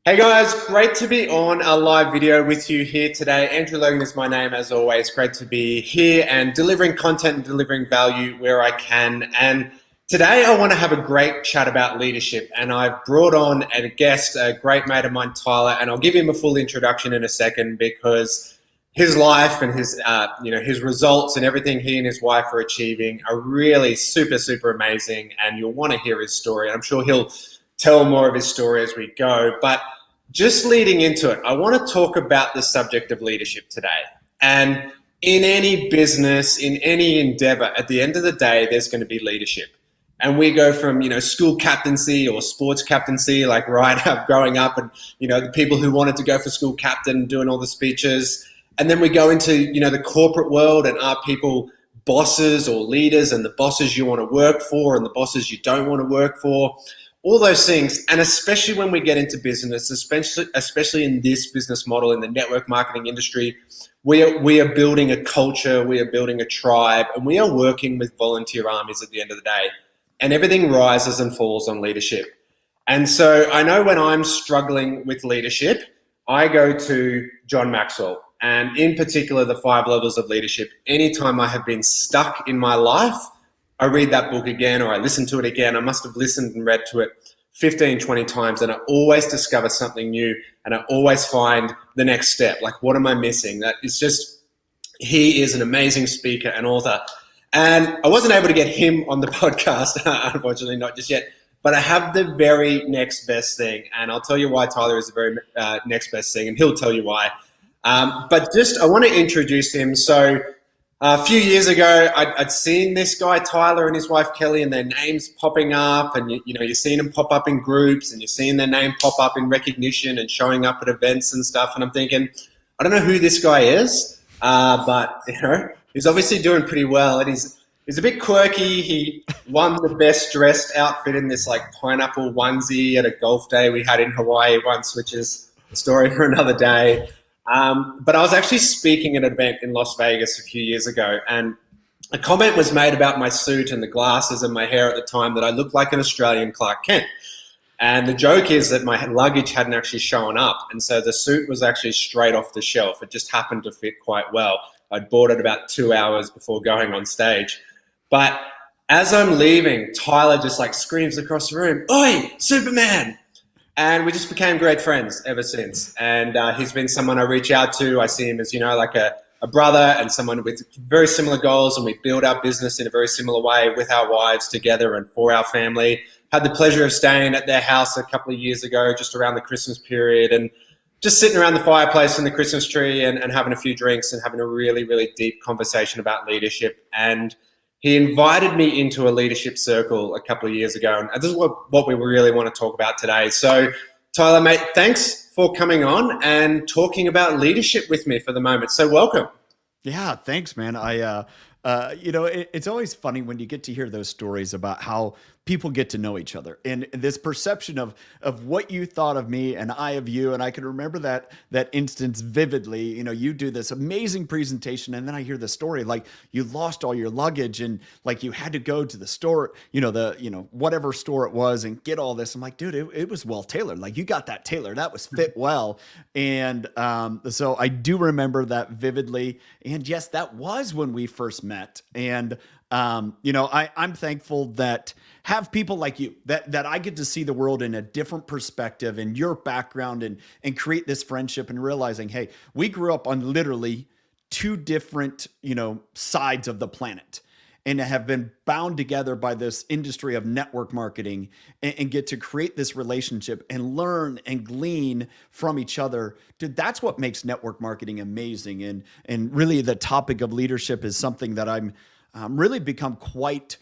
Hey guys, great to be on a live video with you here today. Andrew Logan is my name as always. Great to be here and delivering content and delivering value where I can. And today I want to have a great chat about leadership. And I've brought on a guest, a great mate of mine, Tyler, and I'll give him a full introduction in a second because his life and his results and everything he and his wife are achieving are really super amazing. And you'll want to hear his story. I'm sure he'll tell more of his story as we go. But just leading into it, I want to talk about the subject of leadership today. And in any business, in any endeavor, at the end of the day, there's going to be leadership. And we go from, school captaincy or sports captaincy, like right up growing up and, the people who wanted to go for school captain doing all the speeches. And then we go into, the corporate world, and are people bosses or leaders, and the bosses you want to work for and the bosses you don't want to work for. All those things, and especially when we get into business, especially in this business model in the network marketing industry, we are building a culture, we are building a tribe, and we are working with volunteer armies at the end of the day. And everything rises and falls on leadership. And so I know when I'm struggling with leadership, I go to John Maxwell, and in particular, the 5 levels of leadership. Anytime I have been stuck in my life, I read that book again, or I listen to it again. I must have listened and read to it 15, 20 times, and I always discover something new, and I always find the next step. Like, what am I missing? That is just, he is an amazing speaker and author. And I wasn't able to get him on the podcast, unfortunately, not just yet, but I have the very next best thing. And I'll tell you why Tyler is the very next best thing, and he'll tell you why. But just, I want to introduce him. So, a few years ago, I'd seen this guy, Tyler, and his wife, Kelly, and their names popping up. And, you're seeing them pop up in groups, and you're seeing their name pop up in recognition and showing up at events and stuff. And I'm thinking, I don't know who this guy is, but, he's obviously doing pretty well. And he's a bit quirky. He won the best dressed outfit in this, pineapple onesie at a golf day we had in Hawaii once, which is a story for another day. But I was actually speaking at an event in Las Vegas a few years ago, and a comment was made about my suit and the glasses and my hair at the time that I looked like an Australian Clark Kent. And the joke is that my luggage hadn't actually shown up, and so the suit was actually straight off the shelf. It just happened to fit quite well. I'd bought it about 2 hours before going on stage. But as I'm leaving, Tyler just screams across the room, "Oi, Superman!" And we just became great friends ever since. And he's been someone I reach out to. I see him as, a brother and someone with very similar goals. And we build our business in a very similar way with our wives together and for our family. Had the pleasure of staying at their house a couple of years ago, just around the Christmas period, and just sitting around the fireplace and the Christmas tree and having a few drinks and having a really deep conversation about leadership. And he invited me into a leadership circle a couple of years ago, and this is what we really want to talk about today. So, Tyler, mate, thanks for coming on and talking about leadership with me for the moment. So welcome. Yeah, thanks, man. It's always funny when you get to hear those stories about how people get to know each other and this perception of what you thought of me and I of you. And I can remember that instance vividly. You do this amazing presentation, and then I hear the story, you lost all your luggage and you had to go to the store, whatever store it was, and get all this. I'm like, dude, it was well tailored. You got that tailored. That was fit well. And so I do remember that vividly. And yes, that was when we first met. And I'm thankful that have people like you that I get to see the world in a different perspective and your background and create this friendship and realizing, hey, we grew up on literally 2 different, sides of the planet and have been bound together by this industry of network marketing and get to create this relationship and learn and glean from each other. Dude, that's what makes network marketing amazing. And really the topic of leadership is something that I'm really become quite,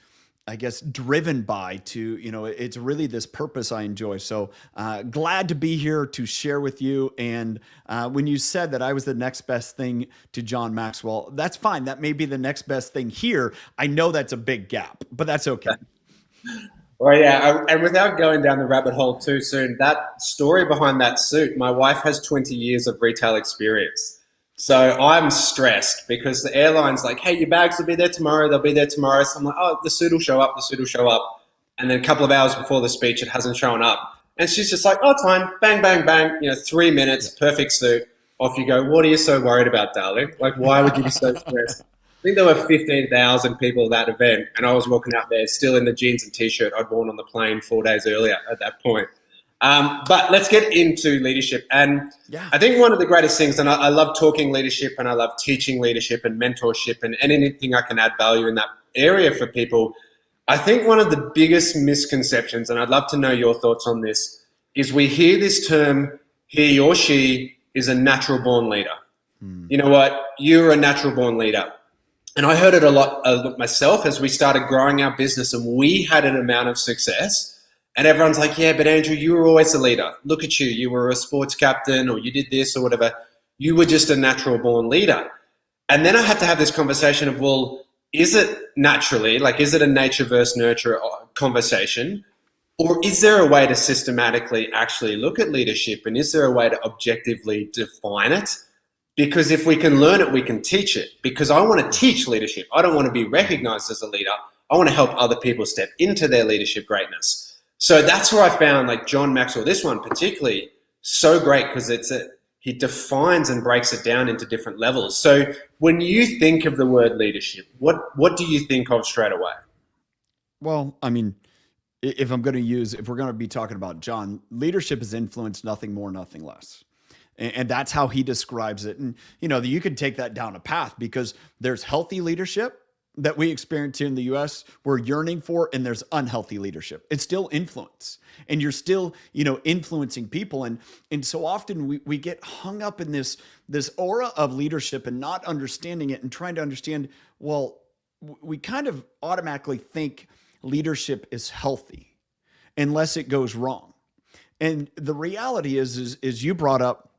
I guess, driven by it's really this purpose I enjoy. So glad to be here to share with you. And when you said that I was the next best thing to John Maxwell, that's fine. That may be the next best thing here. I know that's a big gap, but that's okay. Well, yeah, and without going down the rabbit hole too soon, that story behind that suit, my wife has 20 years of retail experience. So I'm stressed because the airline's like, hey, your bags will be there tomorrow. They'll be there tomorrow. So I'm like, oh, the suit will show up. And then a couple of hours before the speech, it hasn't shown up. And she's just like, oh, it's fine. Bang, bang, bang. 3 minutes, perfect suit. Off you go. What are you so worried about, darling? Like, why would you be so stressed? I think there were 15,000 people at that event, and I was walking out there still in the jeans and t-shirt I'd worn on the plane 4 days earlier at that point. But let's get into leadership. And Yeah. I think one of the greatest things, and I love talking leadership and I love teaching leadership and mentorship and anything I can add value in that area for people. I think one of the biggest misconceptions, and I'd love to know your thoughts on this, is we hear this term, he or she is a natural born leader. You know what? You're a natural born leader. And I heard it a lot myself as we started growing our business and we had an amount of success. And everyone's like, yeah, but Andrew, you were always a leader. Look at you. You were a sports captain or you did this or whatever. You were just a natural born leader. And then I had to have this conversation of, well, is it naturally, like, is it a nature versus nurture conversation? Or is there a way to systematically actually look at leadership? And is there a way to objectively define it? Because if we can learn it, we can teach it. Because I want to teach leadership. I don't want to be recognized as a leader. I want to help other people step into their leadership greatness. So that's where I found like John Maxwell, this one particularly, so great because he defines and breaks it down into different levels. So when you think of the word leadership, what do you think of straight away? Well, I mean, if we're going to be talking about John, leadership is influence, nothing more, nothing less. And that's how he describes it. And, you could take that down a path because there's healthy leadership that we experience here in the US, we're yearning for, and there's unhealthy leadership. It's still influence. And you're still, influencing people. And so often we get hung up in this aura of leadership and not understanding it and trying to understand, well, we kind of automatically think leadership is healthy unless it goes wrong. And the reality is you brought up,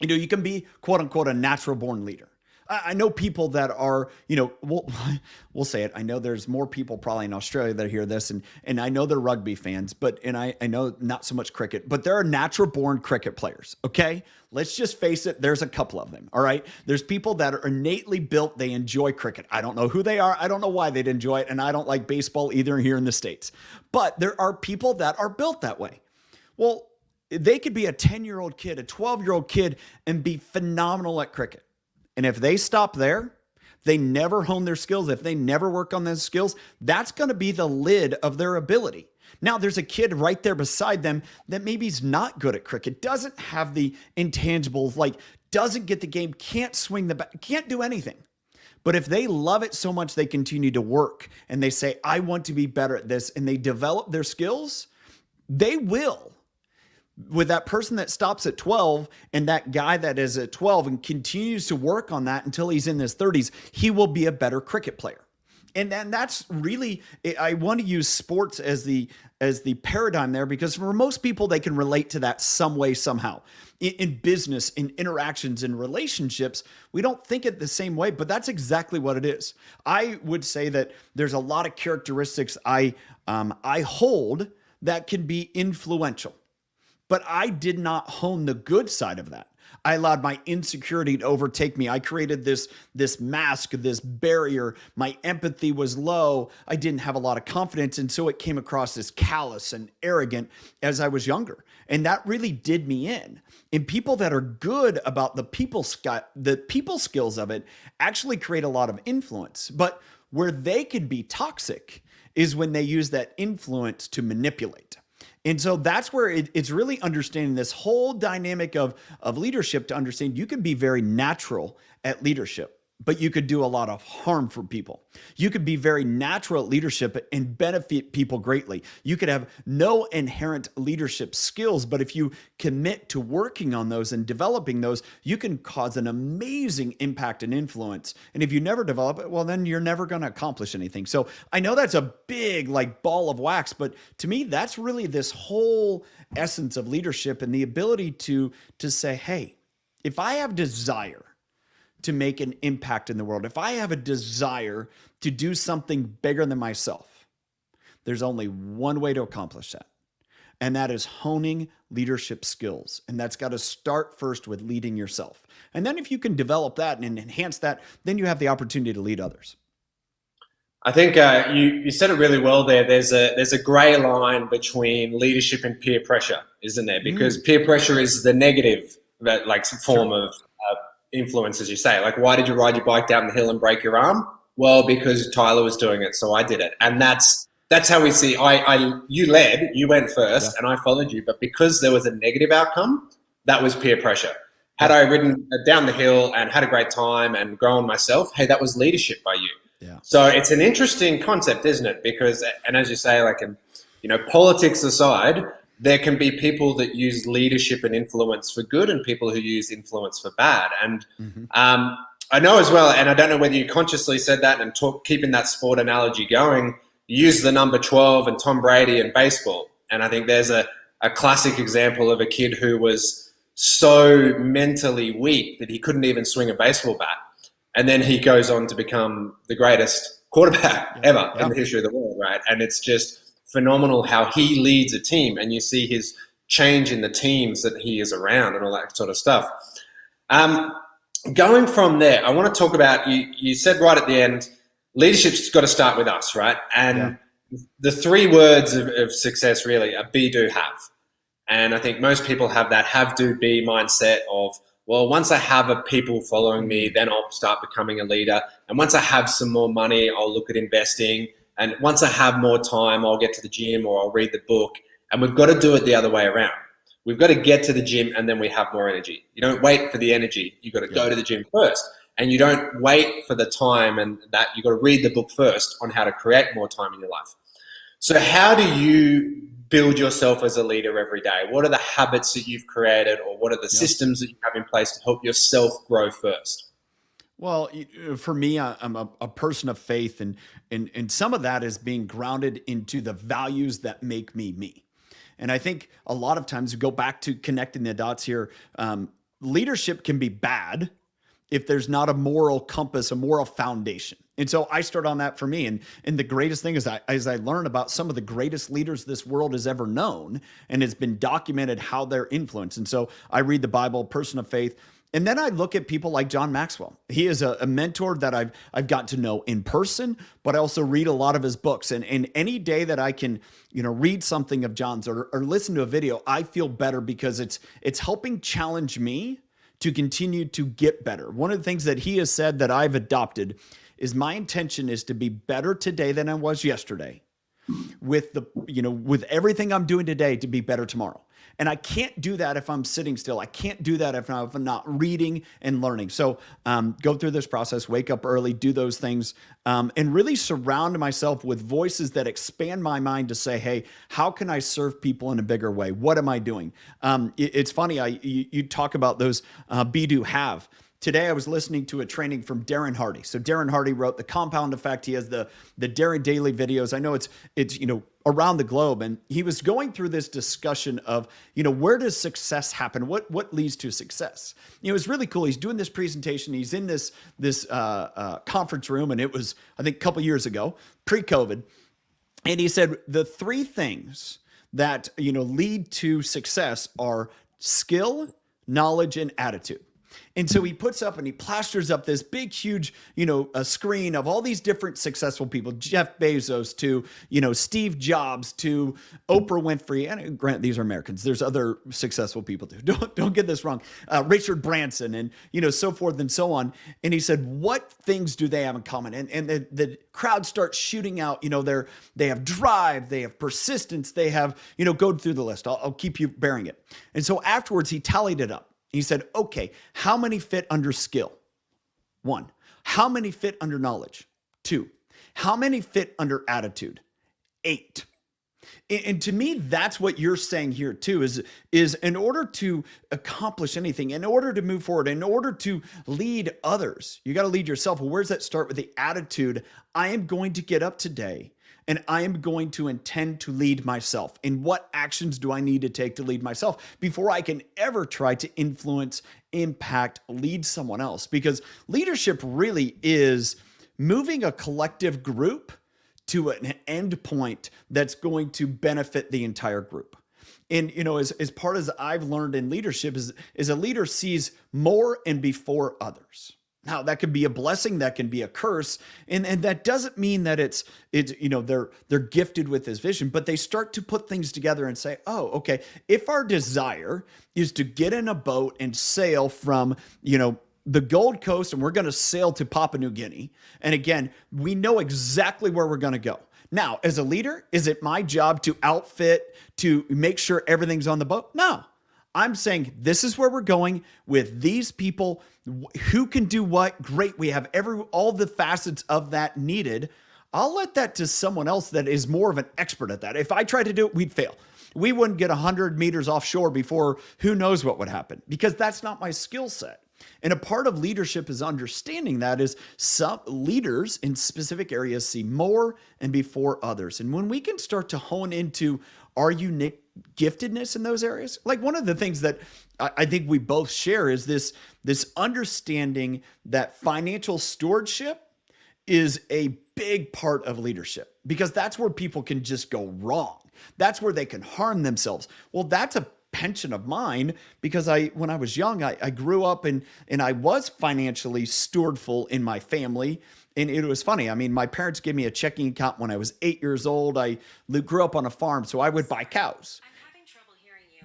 you can be quote unquote a natural born leader. I know people that are, we'll say it. I know there's more people probably in Australia that hear this, and I know they're rugby fans, and I know not so much cricket, but there are natural born cricket players. Okay. Let's just face it. There's a couple of them. All right. There's people that are innately built. They enjoy cricket. I don't know who they are. I don't know why they'd enjoy it. And I don't like baseball either here in the States, but there are people that are built that way. Well, they could be a 10-year-old kid, a 12-year-old kid, and be phenomenal at cricket. And if they stop there, they never hone their skills. If they never work on those skills, that's going to be the lid of their ability. Now, there's a kid right there beside them that maybe is not good at cricket, doesn't have the intangibles, like doesn't get the game, can't swing the bat, can't do anything. But if they love it so much, they continue to work and they say, I want to be better at this, and they develop their skills, they will. With that person that stops at 12 and that guy that is at 12 and continues to work on that until he's in his 30s, he will be a better cricket player. And then that's really, I want to use sports as the paradigm there, because for most people, they can relate to that some way, somehow. In business, in interactions, in relationships, we don't think it the same way, but that's exactly what it is. I would say that there's a lot of characteristics I hold that can be influential. But I did not hone the good side of that. I allowed my insecurity to overtake me. I created this mask, this barrier. My empathy was low. I didn't have a lot of confidence. And so it came across as callous and arrogant as I was younger. And that really did me in. And people that are good about the people skills of it actually create a lot of influence. But where they can be toxic is when they use that influence to manipulate. And so that's where it's really understanding this whole dynamic of leadership, to understand you can be very natural at leadership, but you could do a lot of harm for people. You could be very natural at leadership and benefit people greatly. You could have no inherent leadership skills, but if you commit to working on those and developing those, you can cause an amazing impact and influence. And if you never develop it, well, then you're never going to accomplish anything. So I know that's a big like ball of wax, but to me, that's really this whole essence of leadership and the ability to say, hey, if I have desire to make an impact in the world, if I have a desire to do something bigger than myself, there's only one way to accomplish that. And that is honing leadership skills. And that's got to start first with leading yourself. And then if you can develop that and enhance that, then you have the opportunity to lead others. I think you said it really well there. There's a grey line between leadership and peer pressure, isn't there? Because Mm, peer pressure is the negative, that like sure. form of influence, as you say. Like, why did you ride your bike down the hill and break your arm? Well, because Tyler was doing it, so I did it, and that's how we see. You led, you went Yeah. first, and I followed you, but because there was a negative outcome, that was peer pressure. Had Yeah. I ridden down the hill and had a great time and grown myself, hey, that was leadership by you. Yeah. So it's an interesting concept, isn't it? Because, and as you say, like, politics aside, there can be people that use leadership and influence for good, and people who use influence for bad. And Hmm. um, I know as well, and I don't know whether you consciously said that and keeping that sport analogy going. You use the number 12 and Tom Brady in baseball, and I think there's a classic example of a kid who was so mentally weak that he couldn't even swing a baseball bat. And then he goes on to become the greatest quarterback Yeah. ever in Yeah. the history of the world, right? And it's just phenomenal how he leads a team, and you see his change in the teams that he is around and all that sort of stuff. Um, Going from there, I want to talk about, you said right at the end, leadership's got to start with us, right? Yeah. And the three words of success really are be, do, have. And I think most people have that have, do, be mindset of, well, once I have a people following me, Mm, then I'll start becoming a leader. And once I have some more money, I'll look at investing. And once I have more time, I'll get to the gym or I'll read the book. And we've got to do it the other way around. We've got to get to the gym and then we have more energy. You don't wait for the energy. You've got to yeah. go to the gym first. And you don't wait for the time, and that you've got to read the book first on how to create more time in your life. So how do you build yourself as a leader every day? What are the habits that you've created, or what are the Yeah. systems that you have in place to help yourself grow first? Well, for me, I'm a person of faith, and some of that is being grounded into the values that make me me. And I think a lot of times we go back to connecting the dots here. Leadership can be bad if there's not a moral compass, a moral foundation. And so I start on that for me. And the greatest thing is as I learn about some of the greatest leaders this world has ever known, and it's been documented how they're influenced. And so I read the Bible, person of faith. And then I look at people like John Maxwell. He is a mentor that I've got to know in person, but I also read a lot of his books. And any day that I can, read something of John's, or listen to a video, I feel better because it's helping challenge me to continue to get better. One of the things that he has said that I've adopted is my intention is to be better today than I was yesterday, with with everything I'm doing today, to be better tomorrow. And I can't do that if I'm sitting still. I can't do that if I'm not reading and learning. So go through this process, wake up early, do those things, and really surround myself with voices that expand my mind to say, hey, how can I serve people in a bigger way? What am I doing? It's funny, you talk about those be, do, have. Today, I was listening to a training from Darren Hardy. So Darren Hardy wrote The Compound Effect. He has the Darren Daily videos. I know it's around the globe, and he was going through this discussion of where does success happen? What leads to success? It was really cool. He's doing this presentation. He's in this conference room, and it was, I think, a couple years ago, pre-COVID, and he said the three things that lead to success are skill, knowledge, and attitude. And so he puts up and he plasters up this big, huge, a screen of all these different successful people, Jeff Bezos to, Steve Jobs to Oprah Winfrey. And grant these are Americans. There's other successful people too. Don't get this wrong. Richard Branson and, so forth and so on. And he said, what things do they have in common? And the crowd starts shooting out, they have drive, they have persistence, they have, go through the list. I'll keep you bearing it. And so afterwards he tallied it up. He said, okay, how many fit under skill? 1. How many fit under knowledge? 2. How many fit under attitude? 8. And to me, that's what you're saying here too, is in order to accomplish anything, in order to move forward, in order to lead others, you got to lead yourself. Well, where does that start? With the attitude, I am going to get up today and I am going to intend to lead myself. And what actions do I need to take to lead myself before I can ever try to influence, impact, lead someone else? Because leadership really is moving a collective group to an end point that's going to benefit the entire group. And as part as I've learned in leadership is a leader sees more and before others. Now that could be a blessing, that can be a curse, and that doesn't mean that it's they're gifted with this vision, but they start to put things together and say, oh, okay, if our desire is to get in a boat and sail from the Gold Coast, and we're going to sail to Papua New Guinea, and again, we know exactly where we're going to go. Now, as a leader, is it my job to outfit, to make sure everything's on the boat? No. I'm saying this is where we're going with these people. Who can do what? Great. We have all the facets of that needed. I'll let that to someone else that is more of an expert at that. If I tried to do it, we'd fail. We wouldn't get 100 meters offshore before who knows what would happen, because that's not my skill set. And a part of leadership is understanding that is some leaders in specific areas see more and before others. And when we can start to hone into our unique giftedness in those areas, like one of the things that I think we both share is this understanding that financial stewardship is a big part of leadership, because that's where people can just go wrong. That's where they can harm themselves. Well, that's a penchant of mine, because when I was young, I grew up and I was financially stewardful in my family. And it was funny. I mean, my parents gave me a checking account when I was 8 years old. I grew up on a farm, so I would buy cows. I'm having trouble hearing you.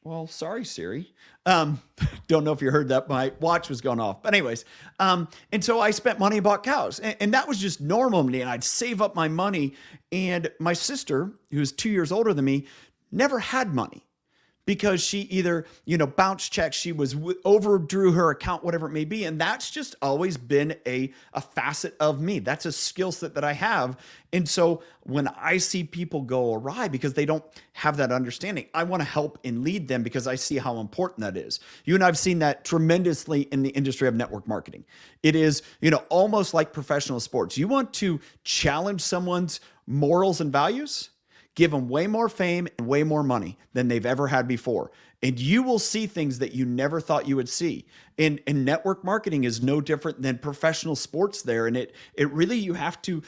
Well, sorry, Siri. Don't know if you heard that. My watch was going off. But anyways, and so I spent money and bought cows. And that was just normal to me. And I'd save up my money. And my sister, who's 2 years older than me, never had money, because she either, bounced checks, she was overdrew her account, whatever it may be. And that's just always been a facet of me. That's a skill set that I have. And so when I see people go awry because they don't have that understanding, I want to help and lead them, because I see how important that is. You and I've seen that tremendously in the industry of network marketing. It is, almost like professional sports. You want to challenge someone's morals and values? Give them way more fame and way more money than they've ever had before. And you will see things that you never thought you would see. And network marketing is no different than professional sports there. And it really, you have to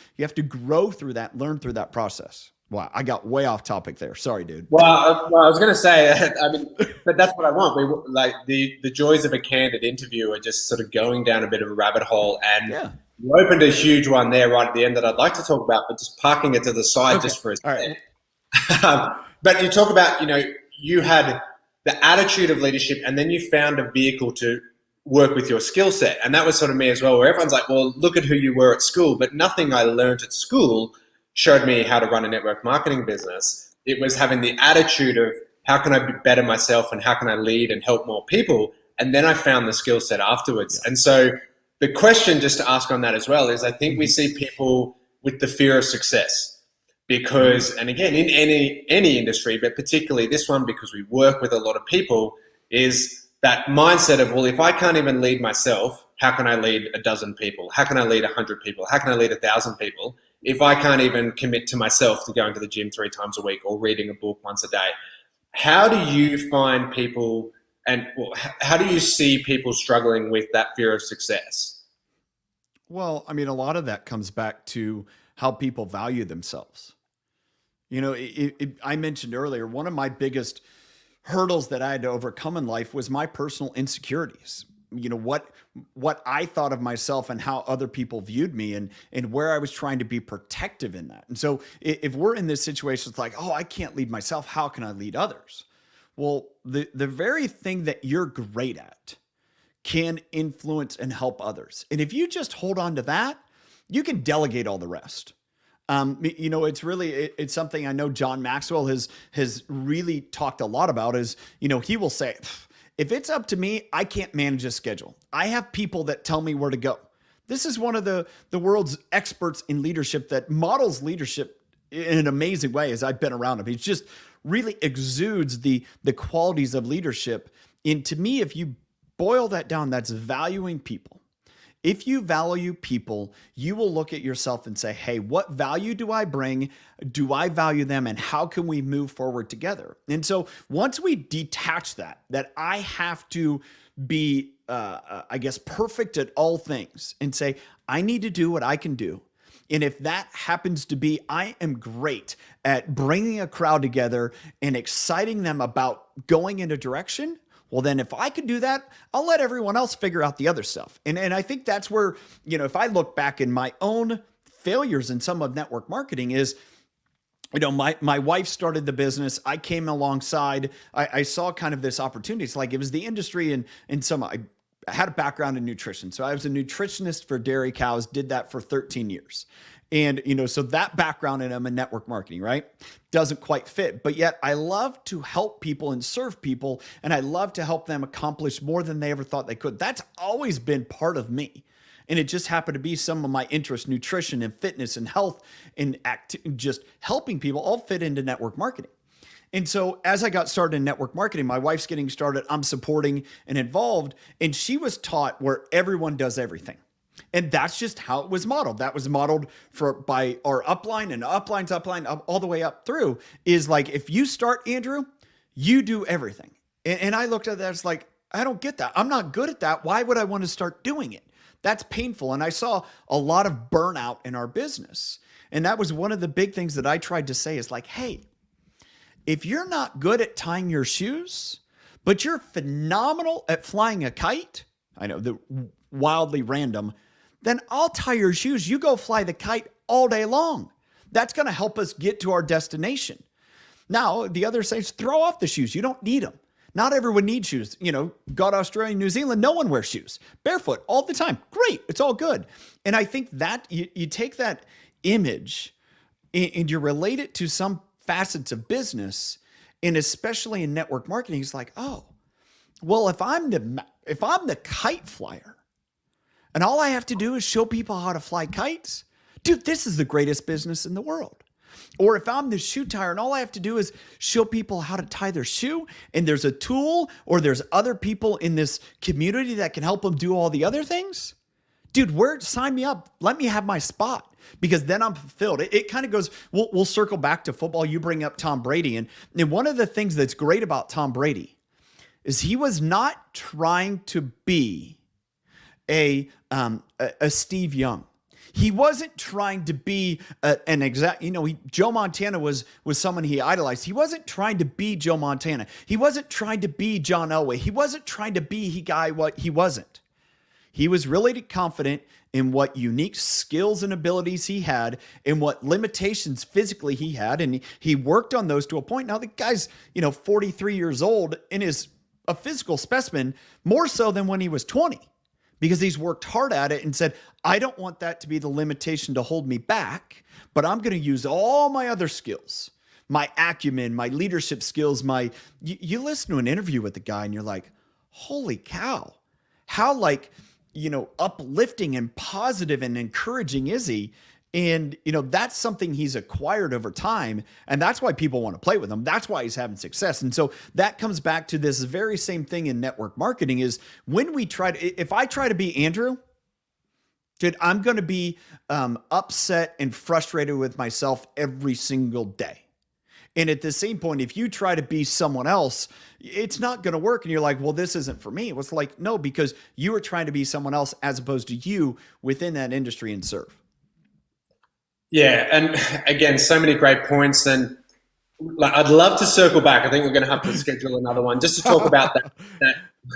grow through that, learn through that process. Wow, I got way off topic there. Sorry, dude. Well, I was going to say, I mean, but that's what I want. We like the joys of a candid interview are just sort of going down a bit of a rabbit hole, and yeah, you opened a huge one there right at the end that I'd like to talk about, but just parking it to the side just for a second. All right. But you talk about, you had the attitude of leadership, and then you found a vehicle to work with your skill set. And that was sort of me as well, where everyone's like, well, look at who you were at school, but nothing I learned at school showed me how to run a network marketing business. It was having the attitude of how can I better myself and how can I lead and help more people? And then I found the skill set afterwards. And so the question just to ask on that as well is, I think we see people with the fear of success. Because, and again, in any industry, but particularly this one, because we work with a lot of people, is that mindset of, well, if I can't even lead myself, how can I lead a dozen people? How can I lead 100 people? How can I lead 1,000 people? If I can't even commit to myself to going to the gym 3 times a week or reading a book once a day, how do you find people, and how do you see people struggling with that fear of success? Well, I mean, a lot of that comes back to how people value themselves. I mentioned earlier, one of my biggest hurdles that I had to overcome in life was my personal insecurities. What I thought of myself and how other people viewed me, and where I was trying to be protective in that. And so if we're in this situation, it's like, oh, I can't lead myself. How can I lead others? Well, the very thing that you're great at can influence and help others. And if you just hold on to that, you can delegate all the rest. It's something I know John Maxwell has really talked a lot about is, he will say, if it's up to me, I can't manage a schedule. I have people that tell me where to go. This is one of the world's experts in leadership that models leadership in an amazing way as I've been around him. He just really exudes the qualities of leadership. And to me, if you boil that down, that's valuing people. If you value people, you will look at yourself and say, hey, what value do I bring? Do I value them? And how can we move forward together? And so once we detach that I have to be, perfect at all things, and say, I need to do what I can do. And if that happens to be, I am great at bringing a crowd together and exciting them about going in a direction, Well, then if I could do that, I'll let everyone else figure out the other stuff. And I think that's where, if I look back in my own failures in some of network marketing is, my wife started the business. I came alongside. I saw kind of this opportunity. It's like it was the industry and I had a background in nutrition. So I was a nutritionist for dairy cows, did that for 13 years. And, so that background in network marketing, right, doesn't quite fit. But yet I love to help people and serve people. And I love to help them accomplish more than they ever thought they could. That's always been part of me. And it just happened to be some of my interests, nutrition and fitness and health and just helping people all fit into network marketing. And so as I got started in network marketing, my wife's getting started, I'm supporting and involved, and she was taught where everyone does everything. And that's just how it was modeled. That was modeled by our upline and upline's upline all the way up through is like, if you start, Andrew, you do everything. And I looked at that as like, I don't get that. I'm not good at that. Why would I want to start doing it? That's painful. And I saw a lot of burnout in our business. And that was one of the big things that I tried to say is like, hey, if you're not good at tying your shoes, but you're phenomenal at flying a kite, I know, the wildly random, then I'll tie your shoes. You go fly the kite all day long. That's going to help us get to our destination. Now, the other side is throw off the shoes. You don't need them. Not everyone needs shoes. Go to Australia, New Zealand, no one wears shoes. Barefoot all the time. Great. It's all good. And I think that you take that image and you relate it to some facets of business, and especially in network marketing, it's like, oh, well, if I'm the kite flyer and all I have to do is show people how to fly kites, dude, this is the greatest business in the world. Or if I'm the shoe tire and all I have to do is show people how to tie their shoe, and there's a tool or there's other people in this community that can help them do all the other things, dude, sign me up. Let me have my spot, because then I'm fulfilled. It kind of goes, we'll circle back to football. You bring up Tom Brady. And one of the things that's great about Tom Brady is he was not trying to be a Steve Young. He wasn't trying to be an exact, Joe Montana was someone he idolized. He wasn't trying to be Joe Montana. He wasn't trying to be John Elway. He wasn't trying to be what he wasn't. He was really confident in what unique skills and abilities he had and what limitations physically he had. And he worked on those to a point. Now the guy's, 43 years old and is a physical specimen more so than when he was 20. Because he's worked hard at it and said, I don't want that to be the limitation to hold me back, but I'm going to use all my other skills, my acumen, my leadership skills, you listen to an interview with the guy and you're like, holy cow, how uplifting and positive and encouraging is he? And, that's something he's acquired over time. And that's why people want to play with him. That's why he's having success. And so that comes back to this very same thing in network marketing is when if I try to be Andrew, dude, I'm going to be upset and frustrated with myself every single day. And at the same point, if you try to be someone else, it's not going to work. And you're like, well, this isn't for me. It was like, no, because you were trying to be someone else as opposed to you within that industry and serve. Yeah, and again, so many great points, and I'd love to circle back. I think we're going to have to schedule another one just to talk about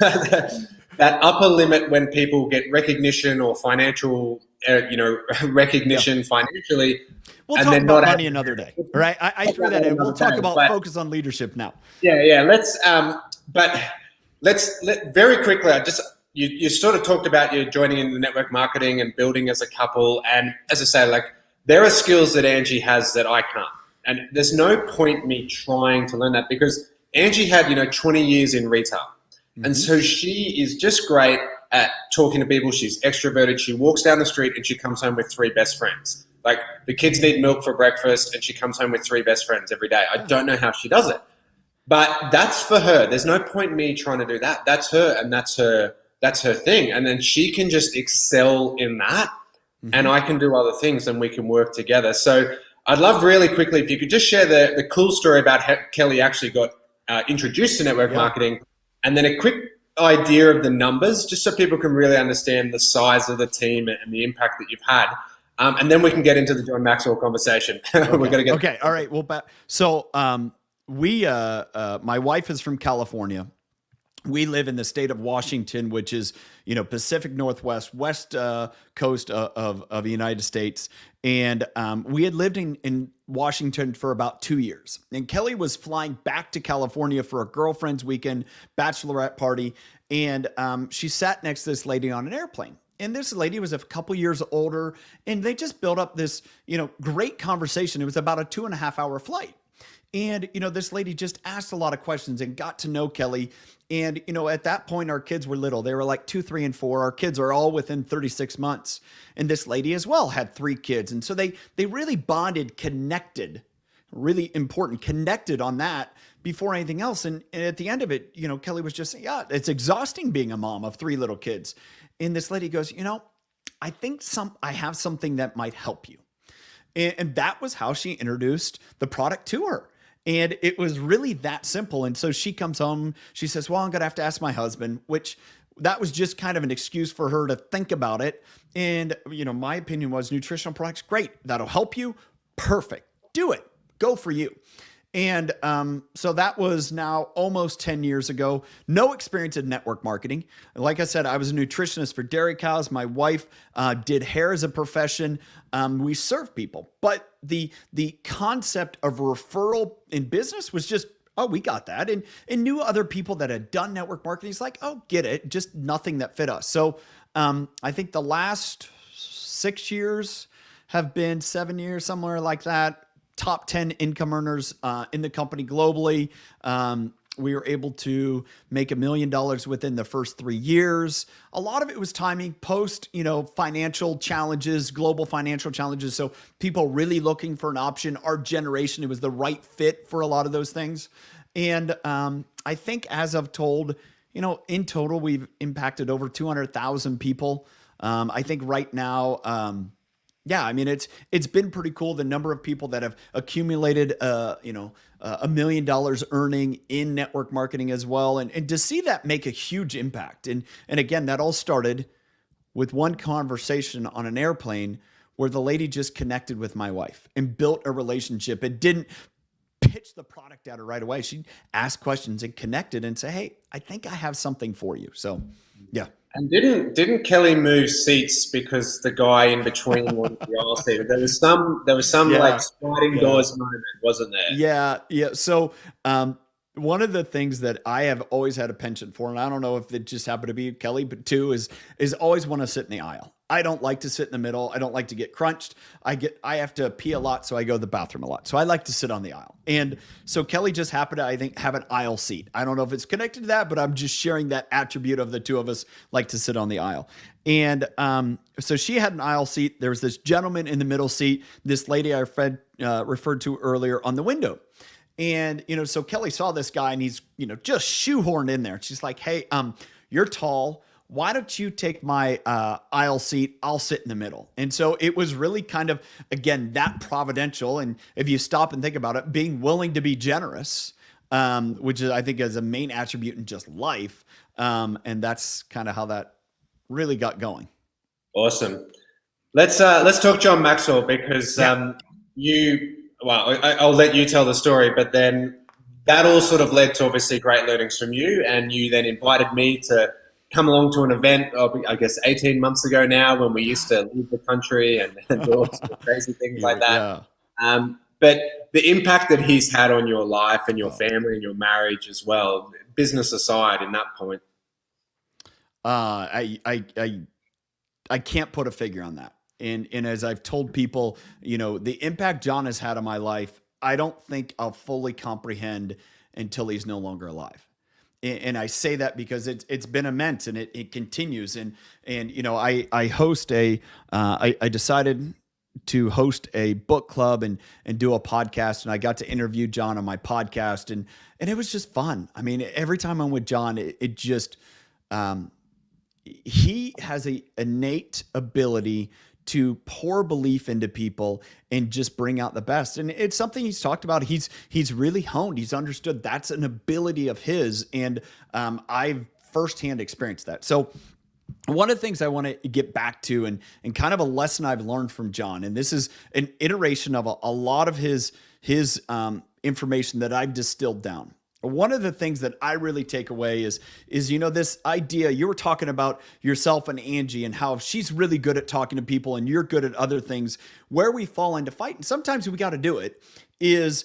that upper limit when people get recognition or financial, recognition financially. We'll talk about money another day, right? I threw that in. We'll talk about focus on leadership now. Yeah. Let's very quickly. You sort of talked about you joining in the network marketing and building as a couple, and as I say, there are skills that Angie has that I can't. And there's no point me trying to learn that because Angie had, 20 years in retail. Mm-hmm. And so she is just great at talking to people. She's extroverted. She walks down the street and she comes home with 3 best friends. Like the kids need milk for breakfast and she comes home with 3 best friends every day. I don't know how she does it, but that's for her. There's no point me trying to do that. That's her and that's her thing. And then she can just excel in that. Mm-hmm. And I can do other things and we can work together. So I'd love really quickly if you could just share the cool story about how Kelly actually got introduced to network marketing, and then a quick idea of the numbers, just so people can really understand the size of the team and the impact that you've had. And then we can get into the John Maxwell conversation. Okay. We're going to get okay. All right. Well, so my wife is from California. we live in the state of Washington, which is, Pacific Northwest, west coast of the United States. And we had lived in Washington for about 2 years. And Kelly was flying back to California for a girlfriend's weekend bachelorette party. And she sat next to this lady on an airplane. And this lady was a couple years older, and they just built up this, great conversation. It was about a 2.5 hour flight. And, this lady just asked a lot of questions and got to know Kelly. And, at that point, our kids were little. They were like 2, 3, and 4. Our kids are all within 36 months. And this lady as well had 3 kids. And so they really bonded, connected, really important, connected on that before anything else. And at the end of it, Kelly was just saying, yeah, it's exhausting being a mom of 3 little kids. And this lady goes, I think I have something that might help you. And that was how she introduced the product to her. And it was really that simple. And so she comes home, she says, well, I'm going to have to ask my husband, which that was just kind of an excuse for her to think about it. And, my opinion was nutritional products, great. That'll help you. Perfect. Do it. Go for you. And so that was now almost 10 years ago. No experience in network marketing. Like I said, I was a nutritionist for dairy cows. My wife did hair as a profession. We serve people. But the concept of referral in business was just, oh, we got that. And knew other people that had done network marketing. It's like, oh, get it. Just nothing that fit us. So I think the last 6 years have been 7 years, somewhere like that. Top 10 income earners in the company globally. We were able to make $1 million within the first 3 years. A lot of it was timing, post, financial challenges, global financial challenges. So people really looking for an option. Our generation, it was the right fit for a lot of those things. And I think as I've told, in total, we've impacted over 200,000 people. I think right now, yeah, I mean, it's been pretty cool. The number of people that have accumulated, $1 million earning in network marketing as well. And to see that make a huge impact. And again, that all started with one conversation on an airplane where the lady just connected with my wife and built a relationship. It didn't pitch the product at her right away. She asked questions and connected and say, hey, I think I have something for you. So, yeah. And didn't Kelly move seats because the guy in between wanted the aisle seat? There was some Yeah, like sliding yeah. doors moment, wasn't there? Yeah, yeah. So, one of the things that I have always had a penchant for, and I don't know if it just happened to be Kelly, but two is always want to sit in the aisle. I don't like to sit in the middle. I don't like to get crunched. I have to pee a lot, so I go to the bathroom a lot. So I like to sit on the aisle. And so Kelly just happened to, I think, have an aisle seat. I don't know if it's connected to that, but I'm just sharing that attribute of the two of us like to sit on the aisle. And so she had an aisle seat. There was this gentleman in the middle seat, this lady I referred to earlier on the window. And, so Kelly saw this guy and he's, just shoehorned in there. She's like, hey, you're tall. Why don't you take my aisle seat? I'll sit in the middle. And so it was really kind of, again, that providential. And if you stop and think about it, being willing to be generous, which is, I think, is a main attribute in just life. And that's kind of how that really got going. Awesome. Let's talk John Maxwell because I'll let you tell the story, but then that all sort of led to obviously great learnings from you, and you then invited me to come along to an event, I guess 18 months ago now, when we used to leave the country and do all sorts of crazy things like that. Yeah. But the impact that he's had on your life and your family and your marriage as well, business aside, in that point. I can't put a figure on that. And as I've told people, the impact John has had on my life, I don't think I'll fully comprehend until he's no longer alive. And I say that because it's been immense and it continues. And I host I decided to host a book club and do a podcast, and I got to interview John on my podcast, and it was just fun. I mean, every time I'm with John, it just he has a innate ability to pour belief into people and just bring out the best. And it's something he's talked about. He's really honed. He's understood that's an ability of his. And I've firsthand experienced that. So one of the things I want to get back to and kind of a lesson I've learned from John, and this is an iteration of a lot of his information that I've distilled down. one of the things that I really take away is this idea you were talking about yourself and Angie and how she's really good at talking to people and you're good at other things. Where we fall into fight, and sometimes we got to do it, is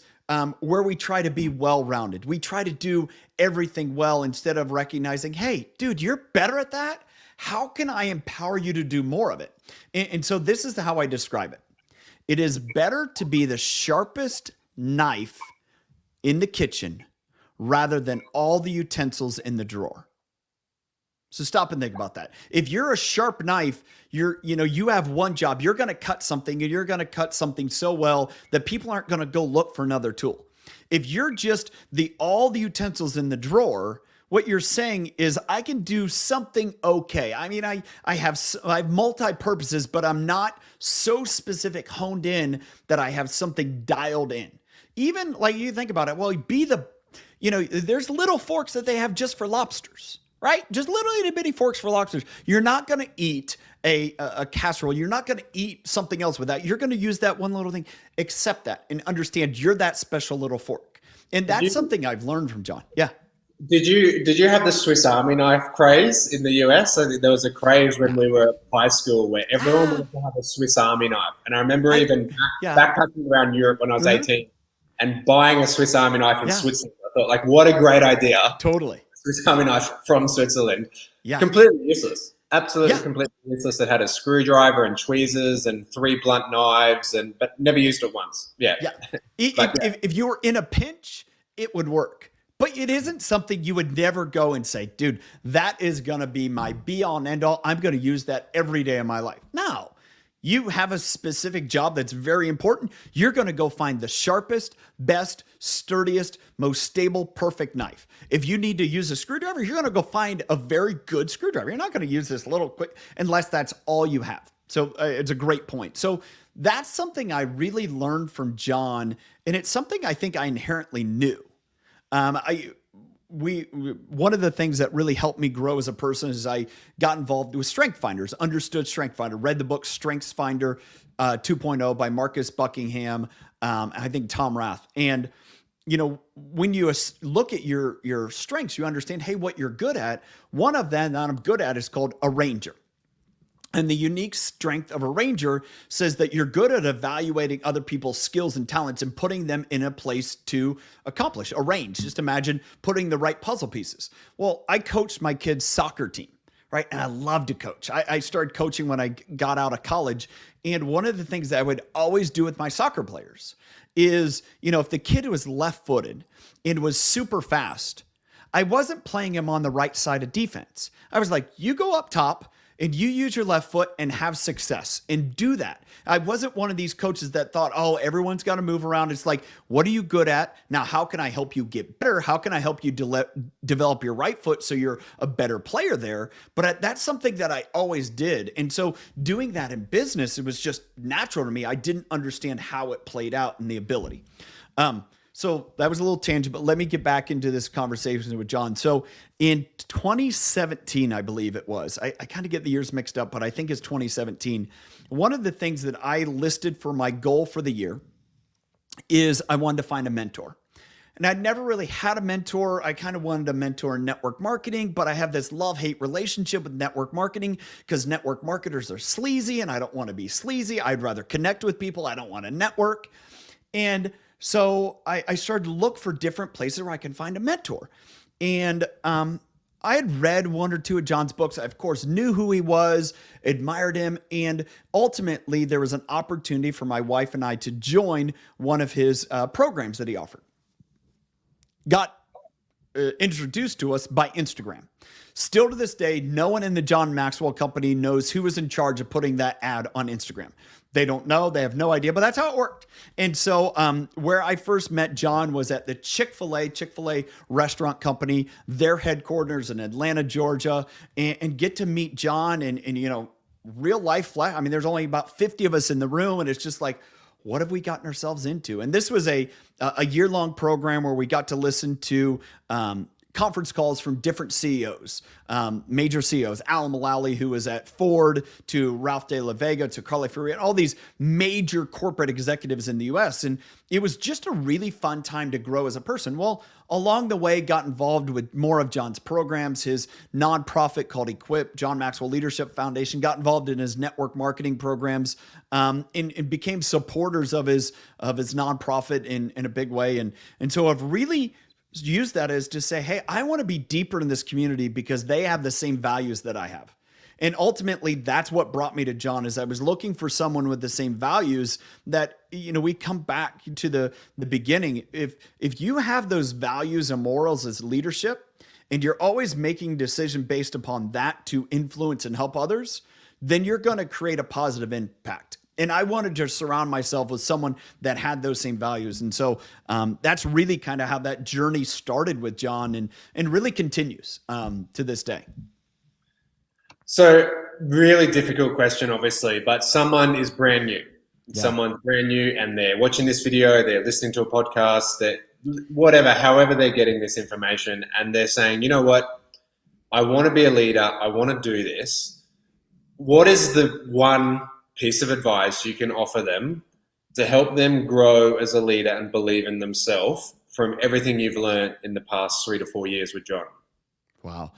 where we try to be well-rounded. We try to do everything well instead of recognizing, hey, dude, you're better at that. How can I empower you to do more of it? And so this is how I describe it. It is better to be the sharpest knife in the kitchen rather than all the utensils in the drawer. So stop and think about that. If you're a sharp knife, you have one job. You're going to cut something, and you're going to cut something so well that people aren't going to go look for another tool. If you're just all the utensils in the drawer, what you're saying is I can do something okay. I mean, I have multi-purposes, but I'm not so specific, honed in that I have something dialed in. Even like you think about it, well, there's little forks that they have just for lobsters, right? Just little itty bitty forks for lobsters. You're not going to eat a casserole. You're not going to eat something else with that. You're going to use that one little thing. Accept that and understand you're that special little fork. And that's something I've learned from John. Yeah. Did you have the Swiss Army knife craze in the US? So there was a craze when we were at high school where everyone wanted to have a Swiss Army knife. And I remember backpacking around Europe when I was 18 and buying a Swiss Army knife in Switzerland. I thought, like, what a great idea. Totally. Swiss Army knife from Switzerland. Yeah. Completely useless. Absolutely completely useless. It had a screwdriver and tweezers and 3 blunt knives, but never used it once. Yeah. If you were in a pinch, it would work. But it isn't something you would never go and say, dude, that is going to be my be all and end all. I'm going to use that every day of my life. No. You have a specific job that's very important. You're going to go find the sharpest, best, sturdiest, most stable, perfect knife. If you need to use a screwdriver, you're going to go find a very good screwdriver. You're not going to use this little quick unless that's all you have. So it's a great point. So that's something I really learned from John, and it's something I think I inherently knew. One of the things that really helped me grow as a person is I got involved with Strength Finders, understood Strength Finder, read the book Strengths Finder 2.0 by Marcus Buckingham, I think Tom Rath. And, when you look at your strengths, you understand, hey, what you're good at. One of them that I'm good at is called a ranger. And the unique strength of a ranger says that you're good at evaluating other people's skills and talents and putting them in a place to accomplish a range. Just imagine putting the right puzzle pieces. Well, I coached my kids' soccer team, right? And I love to coach. I started coaching when I got out of college. And one of the things that I would always do with my soccer players is, if the kid was left-footed and was super fast, I wasn't playing him on the right side of defense. I was like, you go up top, and you use your left foot and have success and do that. I wasn't one of these coaches that thought, oh, everyone's got to move around. It's like, what are you good at? Now, how can I help you get better? How can I help you develop your right foot so you're a better player there? But that's something that I always did. And so doing that in business, it was just natural to me. I didn't understand how it played out in the ability. So that was a little tangent, but let me get back into this conversation with John. So in 2017, I believe it was, I kind of get the years mixed up, but I think it's 2017. One of the things that I listed for my goal for the year is I wanted to find a mentor. And I'd never really had a mentor. I kind of wanted a mentor in network marketing, but I have this love-hate relationship with network marketing because network marketers are sleazy and I don't want to be sleazy. I'd rather connect with people. I don't want to network. And so I started to look for different places where I can find a mentor. And I had read 1 or 2 of John's books. I, of course, knew who he was, admired him. And ultimately, there was an opportunity for my wife and I to join one of his programs that he offered. Got introduced to us by Instagram. Still to this day, no one in the John Maxwell company knows who was in charge of putting that ad on Instagram. They don't know. They have no idea, but that's how it worked. And so where I first met John was at the Chick-fil-A restaurant company, their headquarters in Atlanta, Georgia, and get to meet John and real life. I mean, there's only about 50 of us in the room, and it's just like, what have we gotten ourselves into? And this was a year-long program where we got to listen to conference calls from different CEOs, major CEOs, Alan Mulally, who was at Ford, to Ralph de la Vega, to Carly Fiori, and all these major corporate executives in the US. And it was just a really fun time to grow as a person. Well, along the way, got involved with more of John's programs, his nonprofit called Equip, John Maxwell Leadership Foundation, got involved in his network marketing programs, and became supporters of his nonprofit in a big way. And so I've really used that as to say, hey, I want to be deeper in this community because they have the same values that I have. And ultimately, that's what brought me to John, is I was looking for someone with the same values that, we come back to the beginning. If you have those values and morals as leadership, and you're always making decisions based upon that to influence and help others, then you're going to create a positive impact. And I wanted to surround myself with someone that had those same values. And so that's really kind of how that journey started with John, and really continues to this day. So really difficult question, obviously, but someone is brand new. Yeah. Someone's brand new and they're watching this video, they're listening to a podcast, that whatever, however they're getting this information, and they're saying, you know what, I want to be a leader, I want to do this. What is the one piece of advice you can offer them to help them grow as a leader and believe in themselves from everything you've learned in the past 3 to 4 years with John? Wow.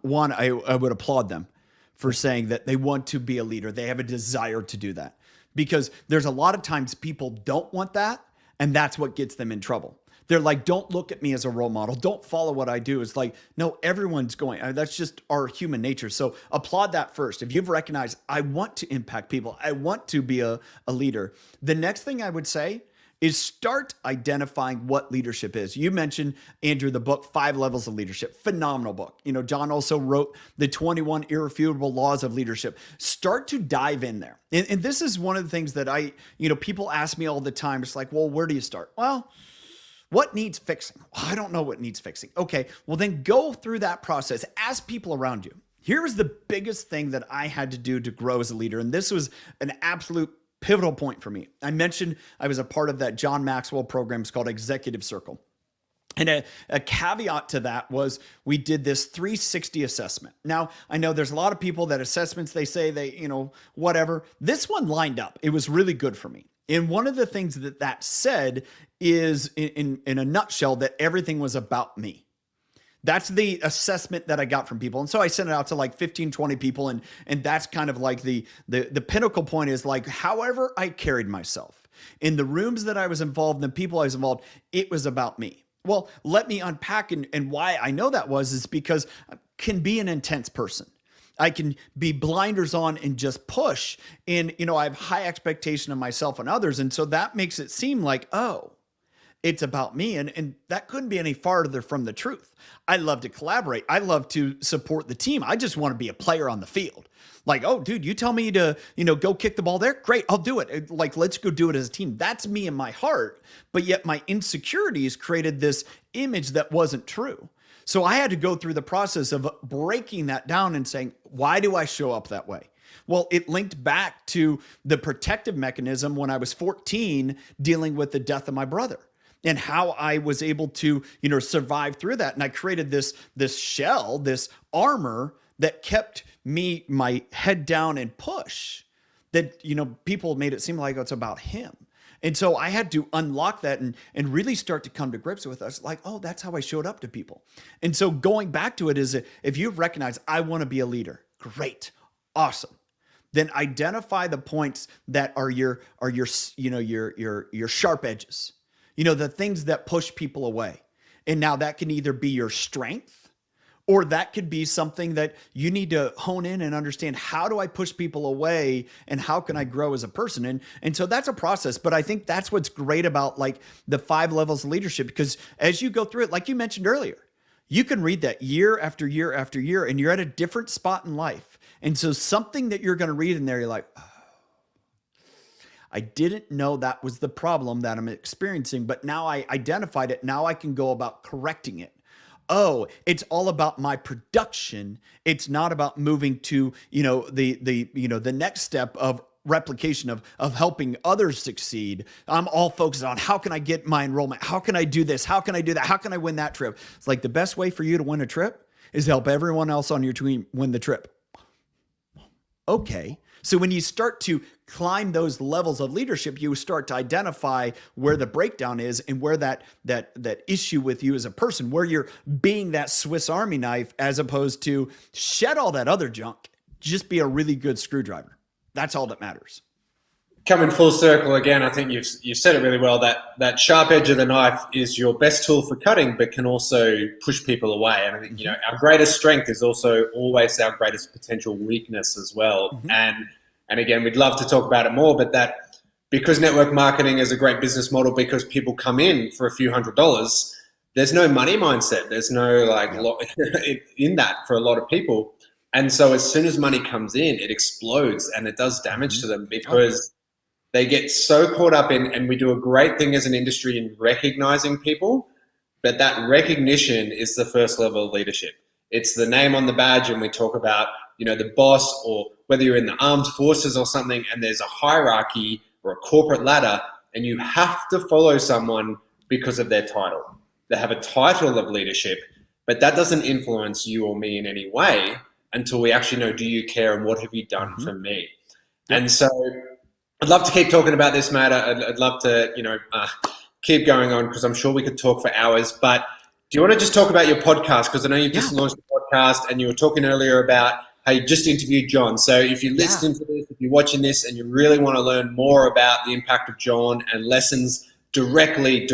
One, I would applaud them for saying that they want to be a leader. They have a desire to do that, because there's a lot of times people don't want that, and that's what gets them in trouble. They're like, don't look at me as a role model. Don't follow what I do. It's like, no, everyone's going. That's just our human nature. So applaud that first. If you've recognized, I want to impact people, I want to be a leader. The next thing I would say is start identifying what leadership is. You mentioned, Andrew, the book, 5 Levels of Leadership. Phenomenal book. John also wrote the 21 Irrefutable Laws of Leadership. Start to dive in there. And this is one of the things that people ask me all the time. It's like, well, where do you start? Well, what needs fixing? Well, I don't know what needs fixing. Okay, well then go through that process. Ask people around you. Here was the biggest thing that I had to do to grow as a leader. And this was an absolute pivotal point for me. I mentioned I was a part of that John Maxwell program. It's called Executive Circle. And a caveat to that was we did this 360 assessment. Now, I know there's a lot of people that assessments, they say whatever. This one lined up. It was really good for me. And one of the things that said is, in a nutshell, that everything was about me. That's the assessment that I got from people. And so I sent it out to like 15, 20 people. And that's kind of like the pinnacle point is like, however I carried myself in the rooms that I was involved, the people I was involved, it was about me. Well, let me unpack and why I know that is because I can be an intense person. I can be blinders on and just push. And, I have high expectation of myself and others. And so that makes it seem like, oh, it's about me. And that couldn't be any farther from the truth. I love to collaborate. I love to support the team. I just want to be a player on the field. Like, oh, dude, you tell me to, go kick the ball there. Great. I'll do it. Like, let's go do it as a team. That's me in my heart. But yet my insecurities created this image that wasn't true. So I had to go through the process of breaking that down and saying, why do I show up that way? Well, it linked back to the protective mechanism when I was 14, dealing with the death of my brother, and how I was able to, survive through that. And I created this shell, this armor that kept me, my head down and push, that, people made it seem like it's about him. And so I had to unlock that and really start to come to grips with us. Like, oh, that's how I showed up to people. And so going back to it is, if you've recognized, I want to be a leader, great, awesome. Then identify the points that are your sharp edges. The things that push people away. And now that can either be your strength, or that could be something that you need to hone in and understand, how do I push people away and how can I grow as a person? And so that's a process. But I think that's what's great about like the 5 levels of leadership, because as you go through it, like you mentioned earlier, you can read that year after year after year, and you're at a different spot in life. And so something that you're going to read in there, you're like, oh, I didn't know that was the problem that I'm experiencing, but now I identified it. Now I can go about correcting it. Oh, it's all about my production. It's not about moving to, the next step of replication of helping others succeed. I'm all focused on how can I get my enrollment? How can I do this? How can I do that? How can I win that trip? It's like the best way for you to win a trip is help everyone else on your team win the trip. Okay. So when you start to climb those levels of leadership, you start to identify where the breakdown is and where that issue with you as a person, where you're being that Swiss Army knife, as opposed to shed all that other junk. Just be a really good screwdriver. That's all that matters. Coming full circle again, I think you've said it really well, that sharp edge of the knife is your best tool for cutting, but can also push people away. And I think, our greatest strength is also always our greatest potential weakness as well. And again, we'd love to talk about it more, but that because network marketing is a great business model, because people come in for a few $100s, there's no money mindset. There's no in that for a lot of people. And so as soon as money comes in, it explodes and it does damage to them, because they get so caught up in, and we do a great thing as an industry in recognizing people, but that recognition is the first level of leadership. It's the name on the badge, and we talk about, the boss, or whether you're in the armed forces or something, and there's a hierarchy or a corporate ladder, and you have to follow someone because of their title. They have a title of leadership, but that doesn't influence you or me in any way until we actually know, do you care and what have you done for me? Yep. And so I'd love to keep talking about this, Matt. I'd love to, keep going on, because I'm sure we could talk for hours. But do you want to just talk about your podcast? Because I know you've just launched a podcast, and you were talking earlier about how you just interviewed John. So if you're listening to this, if you're watching this, and you really want to learn more about the impact of John and lessons directly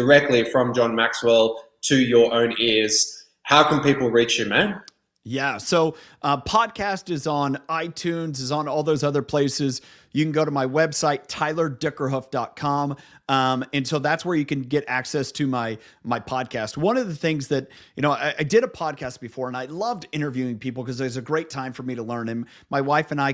from John Maxwell to your own ears, how can people reach you, man? Yeah. So podcast is on iTunes, is on all those other places. You can go to my website, tylerdickerhoof.com. And so that's where you can get access to my podcast. One of the things that, I did a podcast before, and I loved interviewing people because it was a great time for me to learn. And my wife and I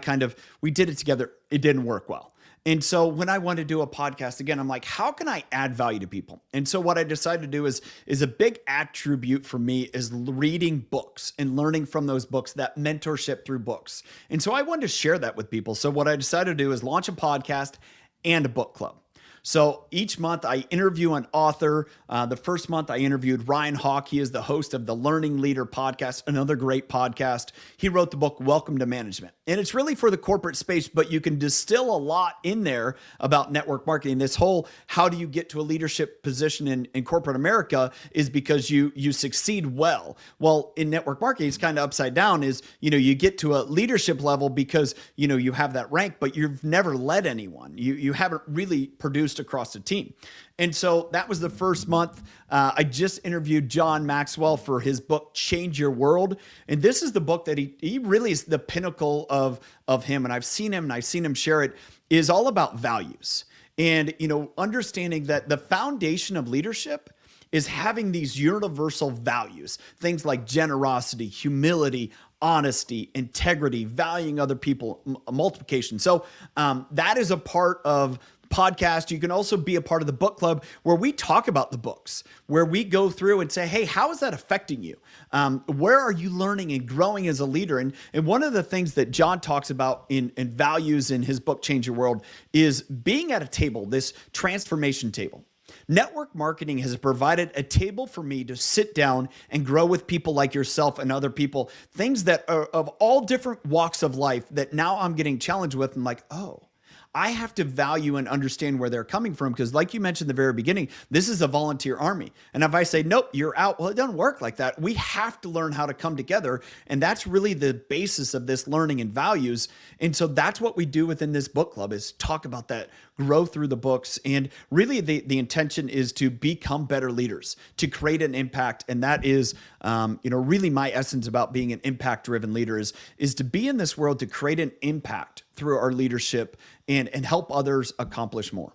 we did it together. It didn't work well. And so when I wanted to do a podcast again, I'm like, how can I add value to people? And so what I decided to do is a big attribute for me is reading books and learning from those books, that mentorship through books. And so I wanted to share that with people. So what I decided to do is launch a podcast and a book club. So each month I interview an author. The first month I interviewed Ryan Hawk. He is the host of the Learning Leader podcast, another great podcast. He wrote the book, Welcome to Management. And it's really for the corporate space, but you can distill a lot in there about network marketing. This whole, how do you get to a leadership position in corporate America, is because you succeed well. Well, in network marketing, it's kind of upside down, is, you get to a leadership level because, you have that rank, but you've never led anyone. You haven't really produced across the team. And so that was the first month. I just interviewed John Maxwell for his book, Change Your World. And this is the book that he really is the pinnacle of him. And I've seen him share it, is all about values. And, understanding that the foundation of leadership is having these universal values, things like generosity, humility, honesty, integrity, valuing other people, multiplication. So that is a part of podcast. You can also be a part of the book club, where we talk about the books, where we go through and say, hey, how is that affecting you? Where are you learning and growing as a leader? And one of the things that John talks about in values in his book, Change Your World, is being at a table, this transformation table. Network marketing has provided a table for me to sit down and grow with people like yourself and other people, things that are of all different walks of life that now I'm getting challenged with. I'm like, oh, I have to value and understand where they're coming from, because like you mentioned at the very beginning, this is a volunteer army. And if I say, nope, you're out, well, it doesn't work like that. We have to learn how to come together. And that's really the basis of this learning and values. And so that's what we do within this book club, is talk about that, grow through the books. And really the intention is to become better leaders, to create an impact. And that is, really my essence about being an impact-driven leader is to be in this world to create an impact through our leadership and help others accomplish more.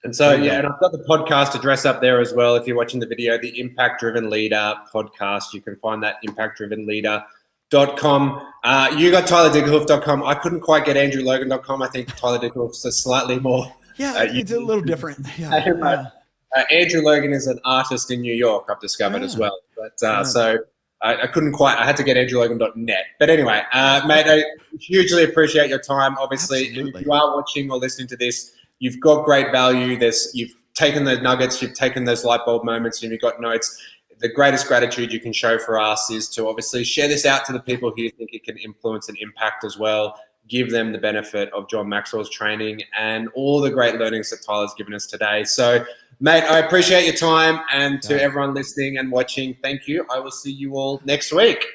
And I've got the podcast address up there as well. If you're watching the video, the Impact Driven Leader podcast, you can find that impactdrivenleader.com. You got tylerdickerhoof.com. I couldn't quite get andrewlogan.com. I think Tyler Dickerhoof is slightly more. It's a little different. Yeah. Andrew Logan is an artist in New York, I've discovered as well. But so I couldn't quite, I had to get andrewlogan.net. But anyway, mate, I hugely appreciate your time, obviously. And if Absolutely. you are watching or listening to this, you've got great value. You've taken the nuggets, you've taken those light bulb moments, and you've got notes. The greatest gratitude you can show for us is to obviously share this out to the people who you think it can influence and impact as well. Give them the benefit of John Maxwell's training and all the great learnings that Tyler's given us today. So, mate, I appreciate your time, and to everyone listening and watching, thank you. I will see you all next week.